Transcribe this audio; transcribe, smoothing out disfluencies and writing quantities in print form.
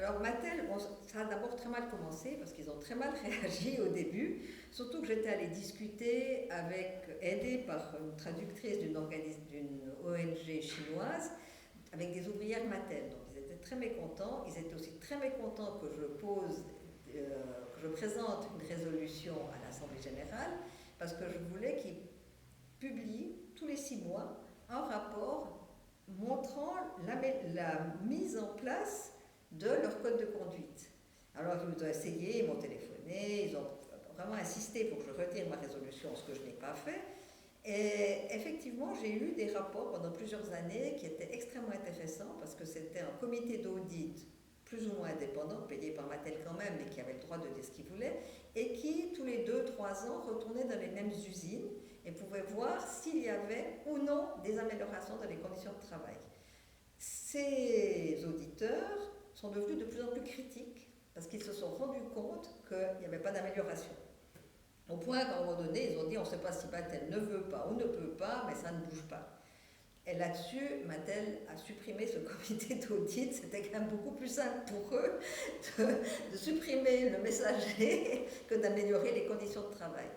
Alors Mattel, bon, ça a d'abord très mal commencé parce qu'ils ont très mal réagi au début, surtout que j'étais allée discuter aidée par une traductrice d'une ONG chinoise, avec des ouvrières Mattel. Donc ils étaient très mécontents. Ils étaient aussi très mécontents que je présente une résolution à l'Assemblée générale parce que je voulais qu'ils publient tous les 6 mois un rapport montrant la mise en place de leur code de conduite. Alors ils ont essayé, ils m'ont téléphoné, ils ont vraiment insisté pour que je retire ma résolution, ce que je n'ai pas fait. Et effectivement, j'ai eu des rapports pendant plusieurs années qui étaient extrêmement intéressants parce que c'était un comité d'audit plus ou moins indépendant, payé par Mattel quand même, mais qui avait le droit de dire ce qu'il voulait, et qui, tous les 2, 3 ans, retournait dans les mêmes usines et pouvait voir s'il y avait ou non des améliorations dans les conditions de travail. Ces auditeurs sont devenus de plus en plus critiques parce qu'ils se sont rendus compte qu'il n'y avait pas d'amélioration. Au point qu'à un moment donné, ils ont dit on ne sait pas si Mattel ne veut pas ou ne peut pas, mais ça ne bouge pas. Et là-dessus, Mattel a supprimé ce comité d'audit. C'était quand même beaucoup plus simple pour eux de supprimer le messager que d'améliorer les conditions de travail.